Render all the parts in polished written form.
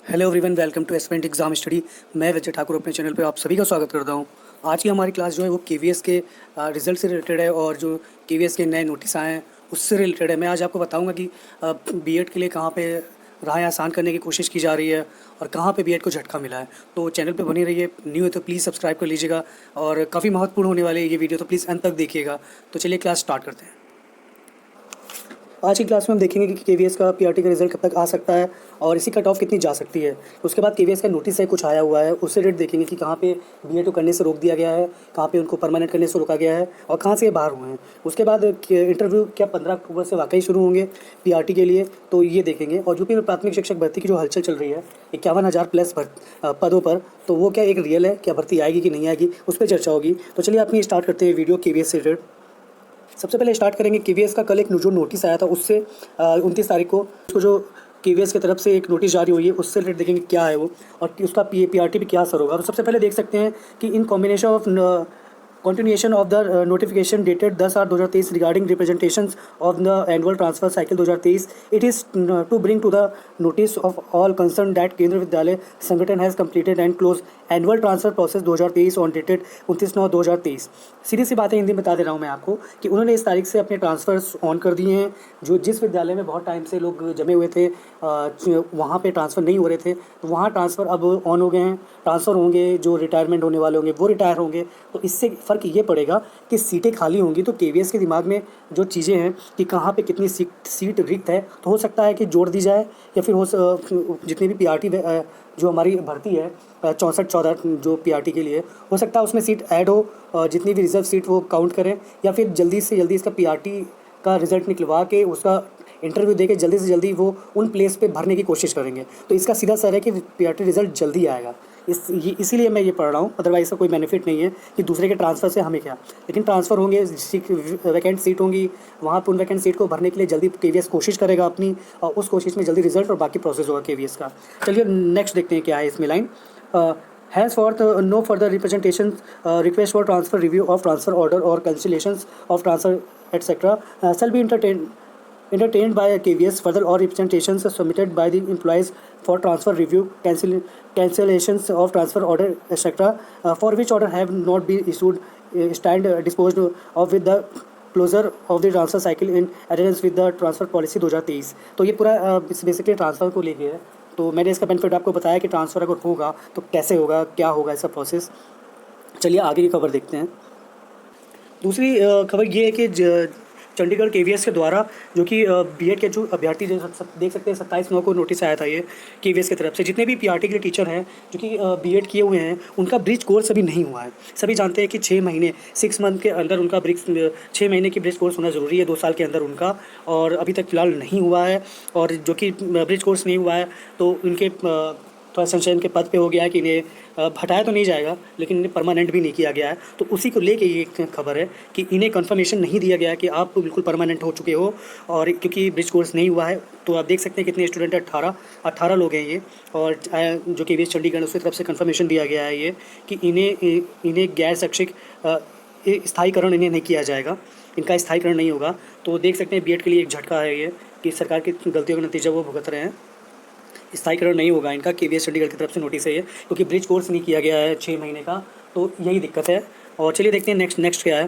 Hello everyone, welcome to aspirant exam study. मैं विजय ठाकुर अपने channel पे आप सभी का स्वागत करता हूं। आज की हमारी क्लास जो है वो केवीएस के रिजल्ट से रिलेटेड है और जो केवीएस के नए नोटिस आए हैं उससे रिलेटेड है। मैं आज आपको बताऊंगा कि बीएड के लिए कहाँ पे राहें आसान करने की कोशिश की जा रही है और कहाँ पे बीएड को झटका मिला है। तो चैनल पे बनी रहिए, न्यू है तो प्लीज़ सब्सक्राइब कर लीजिएगा और काफ़ी महत्वपूर्ण होने वाली है ये वीडियो, तो प्लीज़ अंत तक देखिएगा। तो चलिए क्लास स्टार्ट करते हैं। आज की क्लास में हम देखेंगे कि केवीएस का पीआरटी का रिजल्ट कब तक आ सकता है और इसी कट ऑफ कितनी जा सकती है। उसके बाद केवीएस का नोटिस है कुछ आया हुआ है, उससे रेट देखेंगे कि कहाँ पे बीएड को करने से रोक दिया गया है, कहाँ पे उनको परमानेंट करने से रोका गया है और कहाँ से ये बाहर हुए हैं। उसके बाद इंटरव्यू क्या 15 अक्टूबर से वाकई शुरू होंगे पीआरटी के लिए, तो ये देखेंगे। और यूपी में प्राथमिक शिक्षक भर्ती की जो हलचल चल रही है 51,000 प्लस पदों पर, तो वो क्या एक रियल है, क्या भर्ती आएगी कि नहीं आएगी, उस पर चर्चा होगी। तो चलिए अपनी स्टार्ट करते हैं वीडियो केवीएस से रिलेटेड। सबसे पहले स्टार्ट करेंगे केवीएस का। कल एक जो नोटिस आया था उससे 29 तारीख को उसको जो केवीएस की तरफ से एक नोटिस जारी हुई है उससे रिलेटेड देखेंगे क्या है वो और उसका पीआरटी पे क्या असर होगा। तो सबसे पहले देख सकते हैं कि in combination of continuation of the notification dated 10/8/2023 regarding representations of the annual transfer cycle 2023, it is to bring to the notice of all concerned that केंद्रीय विद्यालय संगठन has completed and closed annual transfer process 2023 on dated 29/9/2023। सीधी सी बात है, हिंदी में बता दे रहा हूँ मैं आपको कि उन्होंने इस तारीख से अपने ट्रांसफ़र्स ऑन कर दिए हैं। जो जिस विद्यालय में बहुत टाइम से लोग जमे हुए थे वहाँ पे ट्रांसफ़र नहीं हो रहे थे, तो वहाँ ट्रांसफ़र अब ऑन हो गए हैं। ट्रांसफ़र होंगे, जो रिटायरमेंट होने वाले होंगे वो रिटायर होंगे, तो इससे फ़र्क ये पड़ेगा कि सीटें खाली होंगी। तो केवीएस के दिमाग में जो चीज़ें हैं कि कहाँ पे कितनी सीट रिक्त है, तो हो सकता है कि जोड़ दी जाए या फिर जितनी भी पीआरटी जो हमारी भर्ती है 64-14 जो पीआरटी के लिए, हो सकता है उसमें सीट ऐड हो, जितनी भी रिजर्व सीट वो काउंट करें, या फिर जल्दी से जल्दी इसका पीआरटी का रिज़ल्ट निकलवा के उसका इंटरव्यू दे के जल्दी से जल्दी वो उन प्लेस पे भरने की कोशिश करेंगे। तो इसका सीधा असर है कि पीआरटी रिज़ल्ट जल्दी आएगा। इसीलिए मैं ये पढ़ रहा हूँ, अदरवाइज़ इसका कोई बेनिफिट नहीं है कि दूसरे के ट्रांसफ़र से हमें क्या। लेकिन ट्रांसफ़र होंगे, वैकेंट सीट होंगी, वहाँ पर उन वैकेंट सीट को भरने के लिए जल्दी केवीएस कोशिश करेगा अपनी, और उस कोशिश में जल्दी रिजल्ट और बाकी प्रोसेस होगा केवीएस का। चलिए नेक्स्ट देखते हैं क्या है इसमें line. Henceforth, no further representation, request for transfer, review of transfer order or cancellations of transfer, etc., shall be entertained by KVS. Further, all representations submitted by the employees for transfer, review, cancellations of transfer order, etc., for which order have not been issued, stand disposed of with the closure of the transfer cycle in adherence with the transfer policy 2023। तो ये पूरा basically transfer को लेके है। तो मैंने इसका benefit आपको बताया कि ट्रांसफ़र अगर होगा तो कैसे होगा, क्या होगा इसका प्रोसेस। चलिए आगे की खबर देखते हैं। दूसरी खबर ये है कि चंडीगढ़ केवीएस के द्वारा जो कि बीएड के जो अभ्यर्थी जो देख सकते हैं 27/9 को नोटिस आया था ये केवीएस की तरफ से। जितने भी पीआरटी के टीचर हैं जो कि बीएड किए हुए हैं उनका ब्रिज कोर्स अभी नहीं हुआ है। सभी जानते हैं कि 6 महीने 6 मंथ के अंदर उनका 6 महीने की ब्रिज कोर्स होना ज़रूरी है 2 साल के अंदर उनका, और अभी तक फ़िलहाल नहीं हुआ है। और जो कि ब्रिज कोर्स नहीं हुआ है तो उनके थोड़ा संशय के पद पे हो गया है कि इन्हें हटाया तो नहीं जाएगा लेकिन इन्हें परमानेंट भी नहीं किया गया है। तो उसी को लेके ये खबर है कि इन्हें कंफर्मेशन नहीं दिया गया कि आप बिल्कुल परमानेंट हो चुके हो, और क्योंकि ब्रिज कोर्स नहीं हुआ है। तो आप देख सकते हैं कितने स्टूडेंट हैं, 18 लोग हैं ये, और जो केवीएस चंडीगढ़ उसकी तरफ से कंफर्मेशन दिया गया है ये कि इन्हें गैर शैक्षिक स्थायीकरण इन्हें नहीं किया जाएगा, इनका स्थायीकरण नहीं होगा। तो देख सकते हैं बीएड के लिए एक झटका है ये कि सरकार की गलतियों का नतीजा वो भुगत रहे हैं। स्थायीकरण नहीं होगा इनका, केवीएस चंडीगढ़ की तरफ से नोटिस है ये, क्योंकि ब्रिज कोर्स नहीं किया गया है 6 महीने का, तो यही दिक्कत है। और चलिए देखते हैं नेक्स्ट क्या है।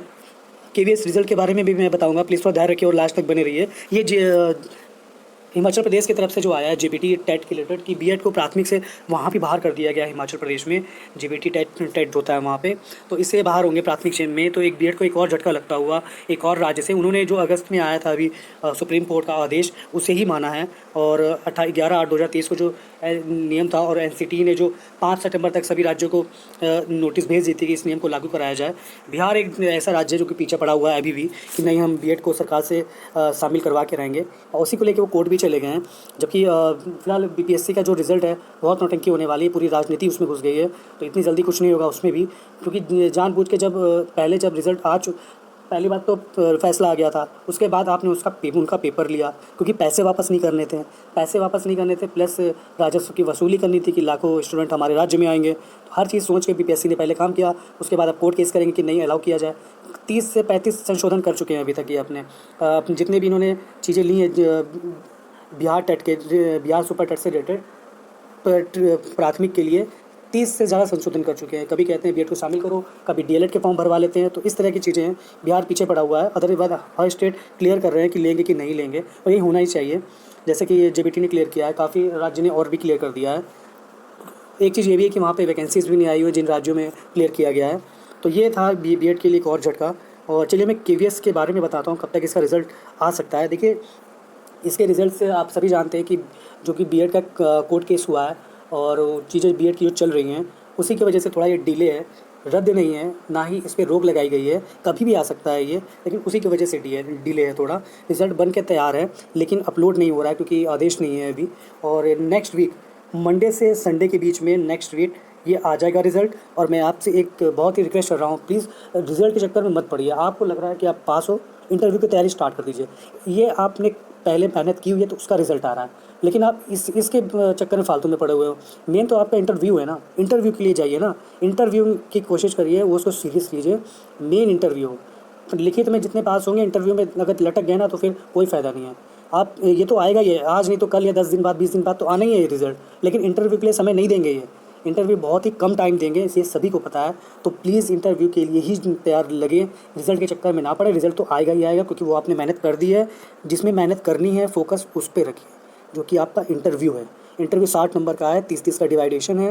केवीएस रिजल्ट के बारे में भी मैं बताऊंगा, प्लीज़ थोड़ा ध्यान रखिए और लास्ट तक बने रहिए। ये हिमाचल प्रदेश की तरफ से जो आया है जेबीटी टेट के रिलेटेड कि बीएड को प्राथमिक से वहाँ भी बाहर कर दिया गया है। हिमाचल प्रदेश में जेबीटी टेट होता है वहाँ पे, तो इससे बाहर होंगे प्राथमिक में। तो एक बीएड को एक और झटका लगता हुआ एक और राज्य से, उन्होंने जो अगस्त में आया था अभी सुप्रीम कोर्ट का आदेश, उसे ही माना है। और 11/8/2023 को जो नियम था, और एनसीटी ने जो 5 सितंबर तक सभी राज्यों को नोटिस भेज दी थी कि इस नियम को लागू कराया जाए। बिहार एक ऐसा राज्य है जो कि पीछे पड़ा हुआ है अभी भी कि नहीं, हम बीएड को सरकार से शामिल करवा के रहेंगे, और उसी को लेकर वो कोर्ट भी चले गए हैं। जबकि फिलहाल बीपीएससी का जो रिज़ल्ट है बहुत नौटंकी होने वाली है, पूरी राजनीति उसमें घुस गई है, तो इतनी जल्दी कुछ नहीं होगा उसमें भी, क्योंकि जानबूझ के जब रिज़ल्ट पहली बात तो फैसला आ गया था, उसके बाद आपने उनका पेपर लिया, क्योंकि पैसे वापस नहीं करने थे, प्लस राजस्व की वसूली करनी थी कि लाखों स्टूडेंट हमारे राज्य में आएंगे। तो हर चीज़ सोच के बीपीएससी ने पहले काम किया, उसके बाद अब कोर्ट केस करेंगे कि नहीं अलाउ किया जाए। 30 से 35 संशोधन कर चुके हैं अभी तक ये अपने जितने भी इन्होंने चीज़ें ली हैं बिहार सुपर टेट से रिलेटेड, प्राथमिक के लिए 30 से ज़्यादा संशोधन कर चुके हैं। कभी कहते हैं बीएड को शामिल करो, कभी डीएलएड के फॉर्म भरवा लेते हैं। तो इस तरह की चीज़ें हैं। बिहार पीछे पड़ा हुआ है, अदरवाइज हर स्टेट क्लियर कर रहे हैं कि लेंगे कि नहीं लेंगे, और यही होना ही चाहिए। जैसे कि जेबीटी ने क्लियर किया है, काफ़ी राज्य ने और भी क्लियर कर दिया है। एक चीज़ ये भी है कि वहाँ पे वैकेंसीज़ भी नहीं आई हुई जिन राज्यों में क्लियर किया गया है। तो ये था बीएड के लिए एक और झटका। और चलिए मैं केवीएस के बारे में बताता हूँ, कब तक इसका रिज़ल्ट आ सकता है। देखिए, इसके रिज़ल्ट से आप सभी जानते हैं कि जो कि बीएड का कोर्ट केस हुआ है और चीज़ें बीएड की जो चल रही हैं, उसी की वजह से थोड़ा ये डिले है। रद्द नहीं है, ना ही इस पे रोक लगाई गई है, कभी भी आ सकता है ये, लेकिन उसी की वजह से डिले है थोड़ा। रिज़ल्ट बन के तैयार है, लेकिन अपलोड नहीं हो रहा है क्योंकि आदेश नहीं है अभी। और नेक्स्ट वीक मंडे से संडे के बीच में नेक्स्ट वीक ये आ जाएगा रिज़ल्ट। और मैं आपसे एक बहुत ही रिक्वेस्ट कर रहा हूँ, प्लीज़ रिज़ल्ट के चक्कर में मत पड़िए। आपको लग रहा है कि आप पास हो, इंटरव्यू की तैयारी स्टार्ट कर दीजिए। ये आपने पहले मेहनत की हुई है तो उसका रिज़ल्ट आ रहा है, लेकिन आप इसके चक्कर में फालतू में पड़े हुए हो। मेन तो आपका इंटरव्यू है ना, इंटरव्यू के लिए जाइए ना, इंटरव्यू की कोशिश करिए, वो उसको सीरियस लीजिए। मेन इंटरव्यू हो, लिखित में जितने पास होंगे, इंटरव्यू में अगर लटक गए ना तो फिर कोई फ़ायदा नहीं है। आप ये तो आएगा ही है, आज नहीं तो कल या 10 दिन बाद 20 दिन बाद तो आना ही है ये रिज़ल्ट, लेकिन इंटरव्यू के लिए समय नहीं देंगे ये। इंटरव्यू बहुत ही कम टाइम देंगे, ये सभी को पता है। तो प्लीज़ इंटरव्यू के लिए ही तैयार लगे, रिज़ल्ट के चक्कर में ना पड़े। रिज़ल्ट तो आएगा ही आएगा, क्योंकि वो आपने मेहनत कर दी है। जिसमें मेहनत करनी है फोकस उस पर रखिए, जो कि आपका इंटरव्यू है। इंटरव्यू 60 नंबर का है, 30-30 का डिवाइडेशन है।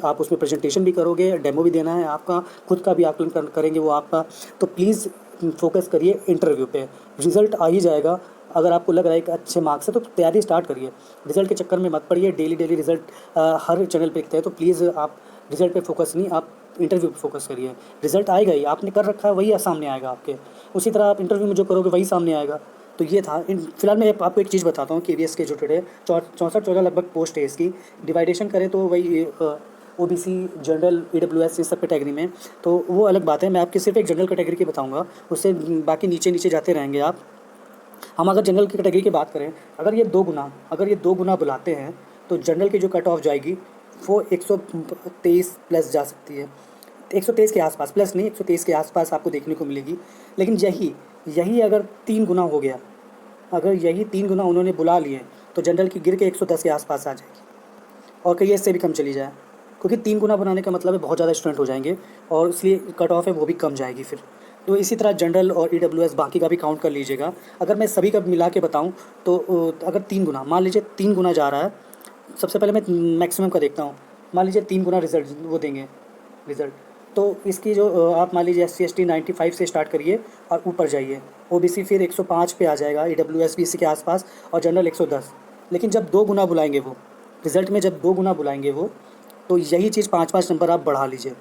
आप उसमें प्रेजेंटेशन भी करोगे, डेमो भी देना है आपका, खुद का भी आकलन करेंगे वो आपका। तो प्लीज़ फोकस करिए इंटरव्यू पे, रिज़ल्ट आ ही जाएगा। अगर आपको लग रहा है कि अच्छे मार्क्स है तो तैयारी स्टार्ट करिए, रिज़ल्ट के चक्कर में मत पड़िए। डेली रिज़ल्ट हर चैनल पे दिखते हैं, तो प्लीज़ आप रिज़ल्ट पे फोकस नहीं, आप इंटरव्यू पे फोकस करिए। रिज़ल्ट आएगा ही, आपने कर रखा है वही सामने आएगा आपके, उसी तरह आप इंटरव्यू में जो करोगे वही सामने आएगा। तो ये था। फिलहाल मैं आपको एक चीज़ बताता हूँ, केवीएस के जो टुडे 64 लगभग पोस्ट है इसकी। डिवाइडेशन करें तो वही ओबीसी, जनरल, ईडब्ल्यूएस, इस सब कैटेगरी में, तो वो अलग बात है। मैं आपकी सिर्फ एक जनरल कैटेगरी की बताऊँगा, उससे बाकी नीचे जाते रहेंगे आप। हम अगर जनरल की कैटेगरी की बात करें, अगर ये दो गुना बुलाते हैं तो जनरल की जो कट ऑफ जाएगी वो 123 प्लस जा सकती है। 123 के आसपास, प्लस नहीं, 123 के आसपास आपको देखने को मिलेगी। लेकिन यही अगर 3 गुना हो गया, अगर यही 3 गुना उन्होंने बुला लिए, तो जनरल की गिर के 110 के आसपास आ जाएगी, और कहीं इससे भी कम चली जाए, क्योंकि 3 गुना बनाने का मतलब है बहुत ज़्यादा स्टूडेंट हो जाएंगे, और इसलिए कट ऑफ है वो भी कम जाएगी फिर। तो इसी तरह जनरल और ईडब्ल्यूएस बाकी का भी काउंट कर लीजिएगा। अगर मैं सभी का मिला के बताऊँ तो अगर 3 गुना, मान लीजिए 3 गुना जा रहा है, सबसे पहले मैं मैक्सिमम का देखता हूँ। मान लीजिए 3 गुना रिजल्ट वो देंगे रिज़ल्ट, तो इसकी जो आप मान लीजिए SC ST 95 से स्टार्ट करिए और ऊपर जाइए। ओबीसी फिर 105 पे आ जाएगा, ईडब्ल्यूएस भी इसी के आसपास, और जनरल 110। लेकिन जब 2 गुना बुलाएंगे वो रिज़ल्ट में, जब 2 गुना बुलाएंगे वो, तो यही चीज़ 5-5 नंबर आप बढ़ा लीजिए।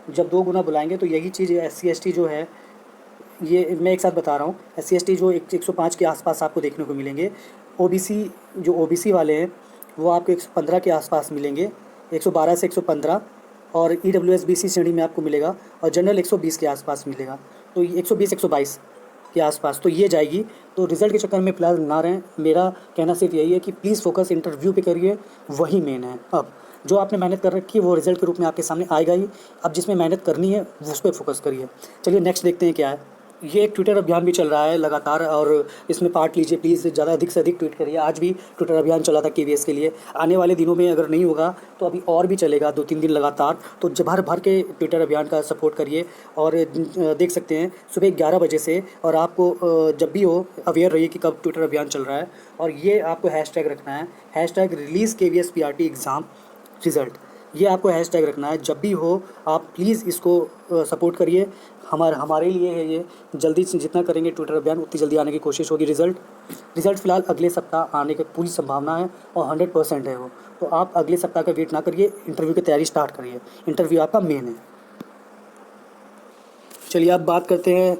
जब 2 गुना बुलाएंगे तो यही चीज़ SC ST जो है, ये मैं एक साथ बता रहा हूँ, SC ST जो 105 के आसपास आपको देखने को मिलेंगे। ओबीसी वाले हैं वो आपको 115 के आसपास मिलेंगे, 112 से 115। और ईडब्ल्यूएस भी इसी श्रेणी में आपको मिलेगा, और जनरल 120 के आसपास मिलेगा। तो 120-122 के आसपास तो ये जाएगी। तो रिज़ल्ट के चक्कर में फिलहाल ना रहें। मेरा कहना सिर्फ यही है कि प्लीज़ फोकस इंटरव्यू पे करिए, वही मेन है। अब जो आपने मेहनत कर रखी है वो रिज़ल्ट के रूप में आपके सामने आएगा ही। अब जिसमें मेहनत करनी है उस पर फोकस करिए। चलिए नेक्स्ट देखते हैं क्या है। ये एक ट्विटर अभियान भी चल रहा है लगातार, और इसमें पार्ट लीजिए प्लीज़, ज़्यादा अधिक से अधिक ट्वीट करिए। आज भी ट्विटर अभियान चला था केवीएस के लिए। आने वाले दिनों में अगर नहीं होगा तो अभी और भी चलेगा 2-3 दिन लगातार। तो भर के ट्विटर अभियान का सपोर्ट करिए। और देख सकते हैं सुबह 11 बजे से, और आपको जब भी हो अवेयर रहिए कि कब ट्विटर अभियान चल रहा है। और ये आपको हैशटैग रखना है, hashtag release KVS PRT exam result. ये आपको हैशटैग रखना है जब भी हो। आप प्लीज़ इसको सपोर्ट करिए, हमारे लिए है ये। जल्दी से जितना करेंगे ट्विटर अभियान, उतनी जल्दी आने की कोशिश होगी। रिज़ल्ट फ़िलहाल अगले सप्ताह आने की पूरी संभावना है, और 100% है वो। तो आप अगले सप्ताह का वेट ना करिए, इंटरव्यू की तैयारी स्टार्ट करिए। इंटरव्यू आपका मेन है। चलिए अब बात करते हैं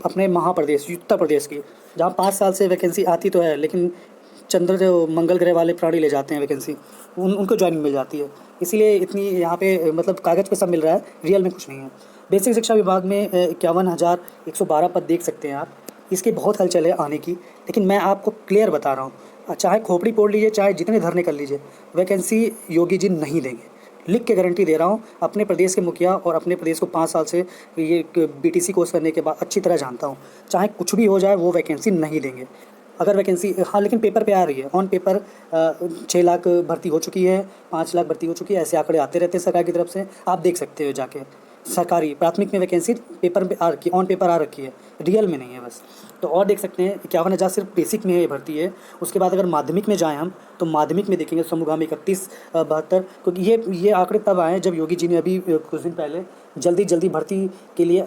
अपने महाप्रदेश उत्तर प्रदेश की, जहाँ 5 साल से वैकेंसी आती तो है, लेकिन जो मंगल ग्रह वाले प्राणी ले जाते हैं वैकेंसी, उनको ज्वाइनिंग मिल जाती है। इसीलिए इतनी यहाँ पे मतलब कागज़ पे सब मिल रहा है, रियल में कुछ नहीं है। बेसिक शिक्षा विभाग में 51,112 पद देख सकते हैं आप। इसकी बहुत हलचल है आने की, लेकिन मैं आपको क्लियर बता रहा हूँ, चाहे खोपड़ी पोड़ लीजिए, चाहे जितने धरने कर लीजिए, वैकेंसी योगी जी नहीं देंगे। लिख के गारंटी दे रहा हूँ, अपने प्रदेश के मुखिया और अपने प्रदेश को 5 साल से ये BTC कोर्स करने के बाद अच्छी तरह जानता हूँ। चाहे कुछ भी हो जाए वो वैकेंसी नहीं देंगे। अगर वैकेंसी, हाँ लेकिन पेपर पे आ रही है, ऑन पेपर 6 लाख भर्ती हो चुकी है, 5 लाख भर्ती हो चुकी है, ऐसे आंकड़े आते रहते हैं सरकार की तरफ से, आप देख सकते हो जाके। सरकारी प्राथमिक में वैकेंसी पेपर पे आ रखी है, ऑन पेपर आ रखी है, रियल में नहीं है बस। तो और देख सकते हैं 51,000 सिर्फ बेसिक में ये भर्ती है। उसके बाद अगर माध्यमिक में जाएँ हम, तो माध्यमिक में देखेंगे समूहगामी 31 72, क्योंकि ये आंकड़े तब आए हैं जब योगी जी ने अभी कुछ दिन पहले जल्दी भर्ती के लिए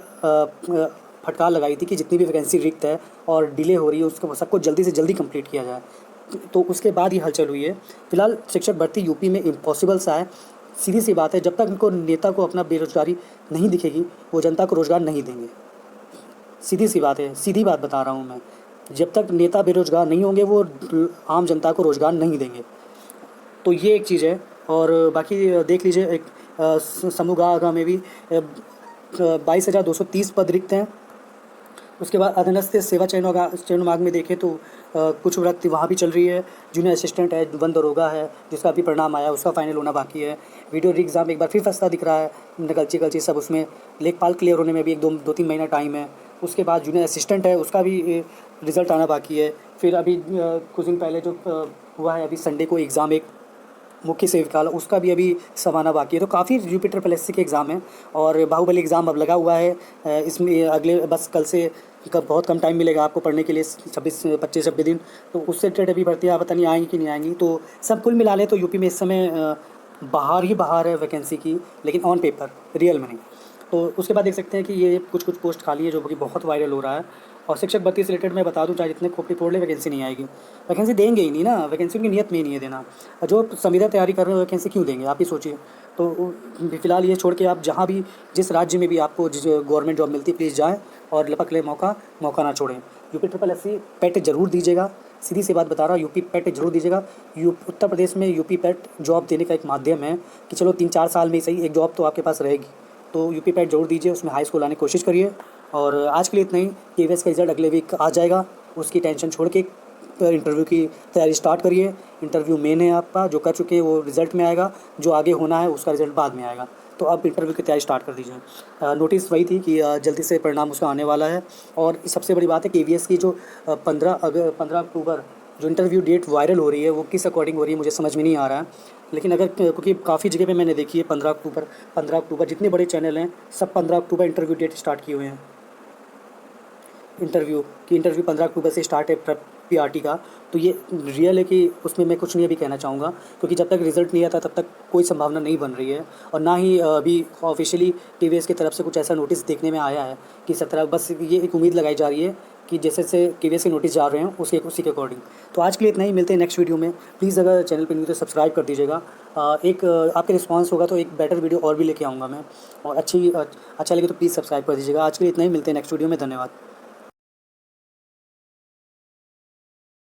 फटकार लगाई थी कि जितनी भी वैकेंसी रिक्त है और डिले हो रही है उसको सबको जल्दी से जल्दी कंप्लीट किया जाए। तो उसके बाद ये हलचल हुई है। फिलहाल शिक्षक भर्ती यूपी में इम्पॉसिबल सा है। सीधी सी बात है, जब तक उनको नेता को अपना बेरोजगारी नहीं दिखेगी वो जनता को रोज़गार नहीं देंगे। सीधी सी बात है, सीधी बात बता रहा हूँ मैं। जब तक नेता बेरोजगार नहीं होंगे वो आम जनता को रोज़गार नहीं देंगे। तो ये एक चीज़ है। और बाकी देख लीजिए, एक समूह में भी 22,230 पद रिक्त हैं। उसके बाद अधीनस्थ सेवा चयन मार्ग में देखें तो कुछ भर्ती वहाँ भी चल रही है। जूनियर असिस्टेंट है, वन दरोगा है, जिसका अभी परिणाम आया, उसका फाइनल होना बाकी है। वीडियो एग्ज़ाम एक बार फिर फंसता दिख रहा है, कलची सब उसमें। लेखपाल क्लियर होने में भी 2-3 महीना टाइम है। उसके बाद जूनियर असिस्टेंट है, उसका भी रिज़ल्ट आना बाकी है। फिर अभी कुछ दिन पहले जो हुआ है, अभी संडे को एग्ज़ाम एक मुख्य सेविका, उसका भी अभी समाना बाकी है। तो काफ़ी यूपी ट्रिपल के एग्ज़ाम हैं। और बाहुबली एग्ज़ाम अब लगा हुआ है, इसमें अगले बस कल से बहुत कम टाइम मिलेगा आपको पढ़ने के लिए, 25-26 दिन। तो उससे रिलेटेड अभी भर्तियाँ पता नहीं आएंगी कि नहीं आएंगी। तो सब कुल मिला ले तो यूपी में इस समय बाहर ही बाहर है वैकेंसी की, लेकिन ऑन पेपर, रियल में नहीं। तो उसके बाद देख सकते हैं कि ये कुछ पोस्ट खाली है जो कि बहुत वायरल हो रहा है। और शिक्षक भर्ती से रिलेटेड मैं बता दूं, चाहे जितने खोपड़ी फोड़ ले वैकेंसी नहीं आएगी। वैकेंसी देंगे ही नहीं ना, वैकेंसी उनकी नियत में ही नहीं है देना। और जो संविदा तैयारी कर रहे हो वैकेंसी क्यों देंगे, आप ही सोचिए। तो फिलहाल ये छोड़ के आप जहाँ भी, जिस राज्य में भी आपको गवर्नमेंट जॉब मिलती है, प्लीज़ जाएँ और लपक ले मौका ना छोड़ें। यूपी ट्रिपल एस सी पेट जरूर दीजिएगा, सीधी सी बात बता रहा हूँ, यूपी पेट जरूर दीजिएगा। उत्तर प्रदेश में यूपी पेट जॉब देने का एक माध्यम है कि चलो 3-4 साल में सही एक जॉब तो आपके पास रहेगी। तो यूपी पैट जरूर दीजिए, उसमें हाई स्कूल आने की कोशिश करिए। और आज के लिए इतना ही। केवीएस का रिज़ल्ट अगले वीक आ जाएगा, उसकी टेंशन छोड़ के इंटरव्यू की तैयारी स्टार्ट करिए। इंटरव्यू मेन है आपका, जो कर चुके हैं वो रिज़ल्ट में आएगा, जो आगे होना है उसका रिज़ल्ट बाद में आएगा। तो आप इंटरव्यू की तैयारी स्टार्ट कर दीजिए। नोटिस वही थी कि जल्दी से परिणाम उसका आने वाला है। और सबसे बड़ी बात है केवीएस की जो 15 अक्टूबर जो इंटरव्यू डेट वायरल हो रही है वो किस अकॉर्डिंग हो रही है मुझे समझ में नहीं आ रहा है। लेकिन अगर, क्योंकि काफ़ी जगह पे मैंने देखी है 15 अक्टूबर जितने बड़े चैनल हैं सब 15 अक्टूबर इंटरव्यू डेट स्टार्ट किए हुए हैं। इंटरव्यू 15 अक्टूबर से स्टार्ट है पीआरटी का। तो ये रियल है कि उसमें मैं कुछ नहीं अभी कहना चाहूँगा, क्योंकि जब तक रिज़ल्ट नहीं आता तब तक कोई संभावना नहीं बन रही है। और ना ही अभी ऑफिशियली केवीएस की तरफ से कुछ ऐसा नोटिस देखने में आया है कि 17, बस ये एक उम्मीद लगाई जा रही है कि जैसे से केवीएस के नोटिस जा रहे हैं उसी के अकॉर्डिंग। तो आज के लिए इतना ही, मिलते हैं नेक्स्ट वीडियो में। प्लीज़ अगर चैनल पर न्यू तो सब्सक्राइब कर दीजिएगा। आपके रिस्पांस होगा तो एक बेटर वीडियो और भी लेके आऊँगा मैं। और अच्छा लगे तो प्लीज़ सब्सक्राइब कर दीजिएगा। आज के लिए इतना ही, मिलते हैं नेक्स्ट वीडियो में। धन्यवाद।